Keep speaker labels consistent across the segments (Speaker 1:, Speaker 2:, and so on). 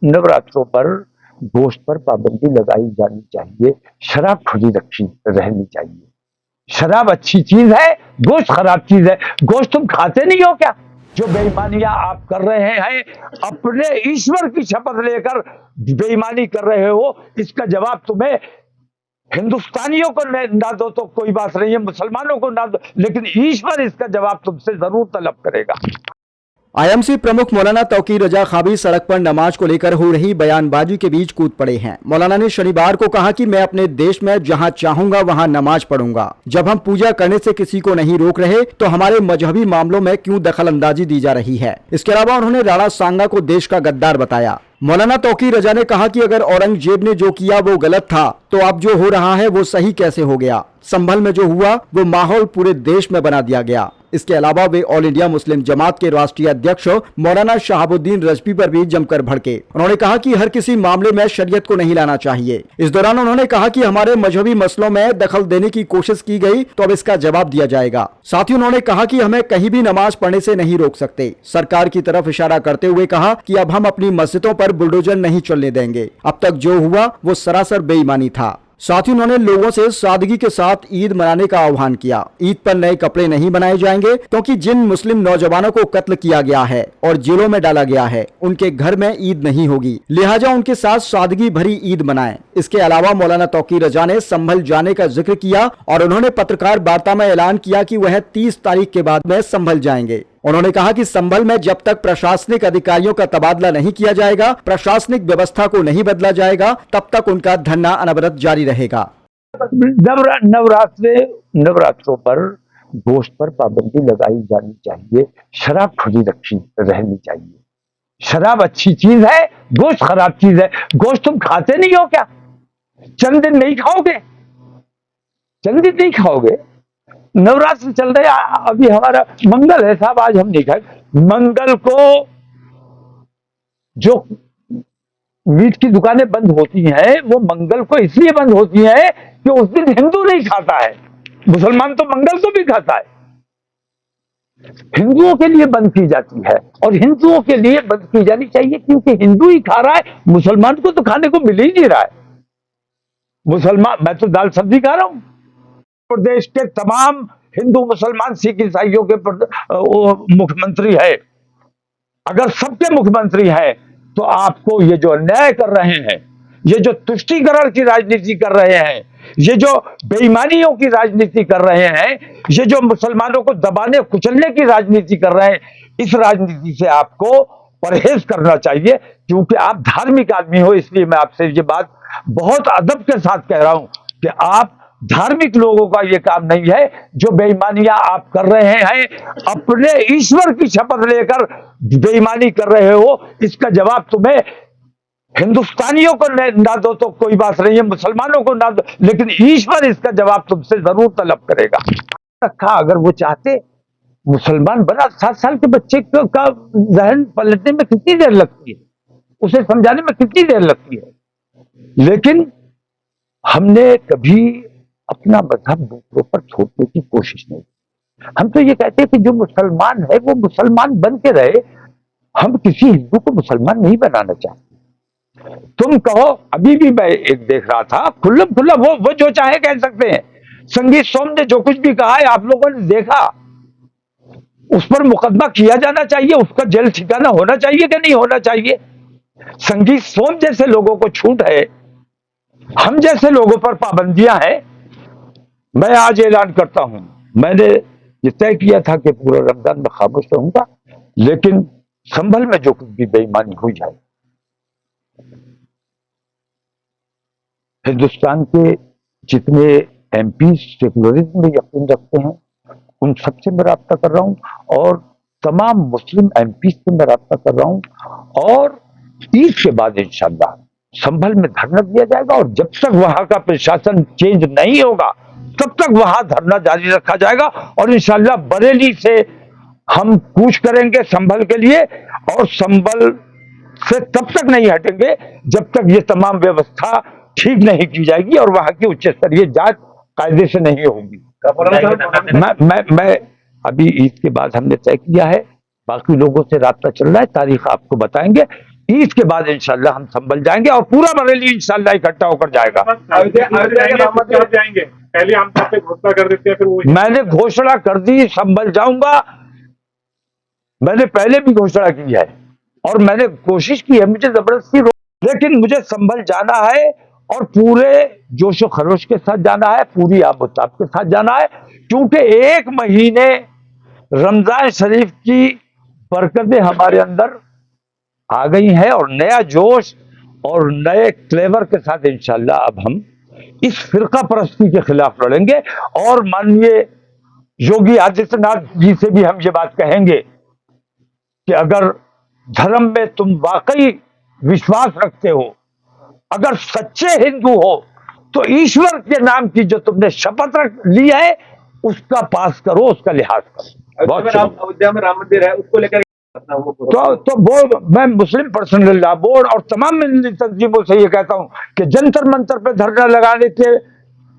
Speaker 1: नवरात्रों पर गोश्त पर पाबंदी लगाई जानी चाहिए, शराब खुली रखी रहनी चाहिए। शराब अच्छी चीज है, गोश्त खराब चीज है। गोश्त तुम खाते नहीं हो क्या? जो बेईमानियां आप कर रहे हैं, अपने ईश्वर की शपथ लेकर बेईमानी कर रहे हो, इसका जवाब तुम्हें हिंदुस्तानियों को ना दो तो कोई बात नहीं है, मुसलमानों को ना दो, लेकिन ईश्वर इसका जवाब तुमसे जरूर तलब करेगा।
Speaker 2: आईएमसी प्रमुख मौलाना तौकीर रजा खाबी सड़क पर नमाज को लेकर हो रही बयानबाजी के बीच कूद पड़े हैं। मौलाना ने शनिवार को कहा कि मैं अपने देश में जहां चाहूंगा वहां नमाज पढ़ूंगा। जब हम पूजा करने से किसी को नहीं रोक रहे तो हमारे मजहबी मामलों में क्यों दखल अंदाजी दी जा रही है। इसके अलावा उन्होंने राणा सांगा को देश का गद्दार बताया। मौलाना तौकीर रजा ने कहा कि अगर औरंगजेब ने जो किया वो गलत था तो अब जो हो रहा है वो सही कैसे हो गया। संभल में जो हुआ वो माहौल पूरे देश में बना दिया गया। इसके अलावा वे ऑल इंडिया मुस्लिम जमात के राष्ट्रीय अध्यक्ष मौलाना शहाबुद्दीन रजवी पर भी जमकर भड़के। उन्होंने कहा कि हर किसी मामले में शरीयत को नहीं लाना चाहिए। इस दौरान उन्होंने कहा कि हमारे मजहबी मसलों में दखल देने की कोशिश की गई तो अब इसका जवाब दिया जाएगा। साथ ही उन्होंने कहा कि हमें कहीं भी नमाज पढ़ने से नहीं रोक सकते। सरकार की तरफ इशारा करते हुए कहा कि अब हम अपनी मस्जिदों पर बुलडोजर नहीं चलने देंगे। अब तक जो हुआ वो सरासर बेईमानी था। साथ ही उन्होंने लोगों से सादगी के साथ ईद मनाने का आह्वान किया। ईद पर नए कपड़े नहीं बनाए जाएंगे क्योंकि जिन मुस्लिम नौजवानों को कत्ल किया गया है और जेलों में डाला गया है उनके घर में ईद नहीं होगी, लिहाजा उनके साथ सादगी भरी ईद मनाएं। इसके अलावा मौलाना तौकीर रजा ने संभल जाने का जिक्र किया और उन्होंने पत्रकार वार्ता में ऐलान किया कि वह 30 तारीख के बाद में संभल जाएंगे। उन्होंने कहा कि संभल में जब तक प्रशासनिक अधिकारियों का तबादला नहीं किया जाएगा, प्रशासनिक व्यवस्था को नहीं बदला जाएगा, तब तक उनका धरना अनवरत जारी रहेगा।
Speaker 1: नवरात्रों पर गोश्त पर पाबंदी लगाई जानी चाहिए, शराब खुली रखी रहनी चाहिए। शराब अच्छी चीज है, गोश्त खराब चीज है। गोश्त तुम खाते नहीं हो क्या? चंद दिन नहीं खाओगे? चंद दिन नहीं खाओगे? नवरात्र चल रहे, अभी हमारा मंगल है साहब, आज हम नहीं खाए। मंगल को जो मीट की दुकानें बंद होती हैं वो मंगल को इसलिए बंद होती हैं कि उस दिन हिंदू नहीं खाता है। मुसलमान तो मंगल को भी खाता है। हिंदुओं के लिए बंद की जाती है और हिंदुओं के लिए बंद की जानी चाहिए क्योंकि हिंदू ही खा रहा है, मुसलमान को तो खाने को मिल ही नहीं रहा है। मुसलमान, मैं तो दाल सब्जी खा रहा हूं। प्रदेश के तमाम हिंदू मुसलमान सिख ईसाइयों के मुख्यमंत्री है। अगर सबके मुख्यमंत्री हैं तो आपको ये जो अन्याय कर रहे हैं, ये जो तुष्टीकरण की राजनीति कर रहे हैं, ये जो बेईमानियों की राजनीति कर रहे हैं, ये जो मुसलमानों को दबाने कुचलने की राजनीति कर रहे हैं, इस राजनीति से आपको परहेज करना चाहिए क्योंकि आप धार्मिक आदमी हो। इसलिए मैं आपसे ये बात बहुत अदब के साथ कह रहा हूं कि आप धार्मिक लोगों का ये काम नहीं है। जो बेईमानियां आप कर रहे हैं, अपने ईश्वर की शपथ लेकर बेईमानी कर रहे हो, इसका जवाब तुम्हें हिंदुस्तानियों को ना दो तो कोई बात नहीं है, मुसलमानों को ना दो, लेकिन ईश्वर इसका जवाब तुमसे जरूर तलब करेगा। रखा, अगर वो चाहते मुसलमान बना, 7 साल के बच्चे का जहन पलटने में कितनी देर लगती है, उसे समझाने में कितनी देर लगती है। लेकिन हमने कभी अपना मजहब दूसरों पर थोपने की कोशिश नहीं। हम तो ये कहते हैं कि जो मुसलमान है वो मुसलमान बन के रहे। हम किसी हिंदू को मुसलमान नहीं बनाना चाहते। तुम कहो, अभी भी मैं एक देख रहा था, खुल्लम खुल्ला वो जो चाहे कह सकते हैं। संगीत सोम ने जो कुछ भी कहा है आप लोगों ने देखा, उस पर मुकदमा किया जाना चाहिए, उसका जेल ठिकाना होना चाहिए कि नहीं होना चाहिए। संगीत सोम जैसे लोगों को छूट है, हम जैसे लोगों पर पाबंदियां हैं। मैं आज ऐलान करता हूं, मैंने ये तय किया था कि पूरा रमजान में खामोश रहूंगा, लेकिन संभल में जो कुछ भी बेईमानी हो जाए, हिंदुस्तान के जितने एमपी सेकुलरिज्म में यकीन रखते हैं उन सबसे मैं राब्ता कर रहा हूं और तमाम मुस्लिम एमपी से मैं राब्ता कर रहा हूं और ईद के बाद इंशाअल्लाह संभल में धरना दिया जाएगा और जब तक वहां का प्रशासन चेंज नहीं होगा तब तक वहां धरना जारी रखा जाएगा और इंशाअल्लाह बरेली से हम कूच करेंगे संभल के लिए और संभल से तब तक नहीं हटेंगे जब तक ये तमाम व्यवस्था ठीक नहीं की जाएगी और वहां की उच्च स्तरीय जांच कायदे से नहीं होगी। मैं अभी ईद के बाद हमने तय किया है बाकी लोगों से रास्ता चल रहा है, तारीख आपको बताएंगे। ईद के बाद इंशाल्लाह हम संभल जाएंगे और पूरा बरेली इंशाल्लाह इकट्ठा होकर जाएगा।
Speaker 3: अयोध्या जाएंगे, पहले हम पे घोषणा कर देते हैं, फिर वो
Speaker 1: मैंने घोषणा कर दी, संभल जाऊंगा। मैंने पहले भी घोषणा की है और मैंने कोशिश की है, मुझे जबरदस्ती लेकिन मुझे संभल जाना है और पूरे जोशो खरोश के साथ जाना है, पूरी आबोताब के साथ जाना है, क्योंकि एक महीने रमजान शरीफ की बरकतें हमारे अंदर आ गई हैं और नया जोश और नए क्लेवर के साथ इंशाल्लाह अब हम इस फिरका परस्ती के खिलाफ लड़ेंगे। और माननीय योगी आदित्यनाथ जी से भी हम ये बात कहेंगे कि अगर धर्म में तुम वाकई विश्वास रखते हो, अगर सच्चे हिंदू हो, तो ईश्वर के नाम की जो तुमने शपथ रख ली है उसका पास करो, उसका लिहाज करो।
Speaker 3: अयोध्या में राम मंदिर है, उसको लेकर
Speaker 1: तो वो मैं मुस्लिम पर्सनल लॉ बोर्ड और तमाम तंजीमों से ये कहता हूं कि जंतर मंतर पे धरना लगाने के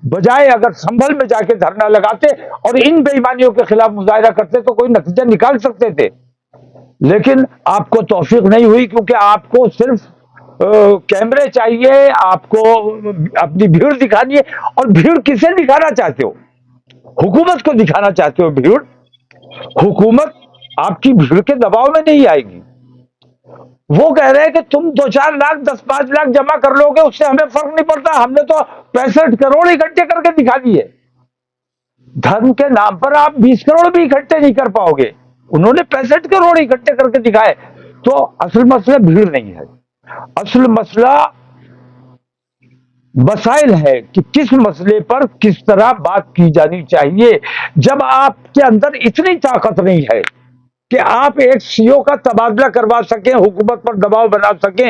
Speaker 1: बजाय अगर संभल में जाके धरना लगाते और इन बेईमानियों के खिलाफ मुजाहिरा करते तो कोई नतीजा निकाल सकते थे। लेकिन आपको तौफीक नहीं हुई, क्योंकि आपको सिर्फ कैमरे चाहिए, आपको अपनी भीड़ दिखानी है। और भीड़ किसे दिखाना चाहते हो? हुकूमत को दिखाना चाहते हो भीड़? हुकूमत आपकी भीड़ के दबाव में नहीं आएगी। वो कह रहे हैं कि तुम 2-4 लाख 10-5 लाख जमा कर लोगे, उससे हमें फर्क नहीं पड़ता, हमने तो 65 करोड़ इकट्ठे करके दिखा दिए। धर्म के नाम पर आप 20 करोड़ भी इकट्ठे नहीं कर पाओगे, उन्होंने 65 करोड़ इकट्ठे करके दिखाए। तो असल मसला भीड़ नहीं है, असल मसला मसाइल है कि किस मसले पर किस तरह बात की जानी चाहिए। जब आपके अंदर इतनी ताकत नहीं है कि आप एक सीओ का तबादला करवा सकें, हुकूमत पर दबाव बना सकें,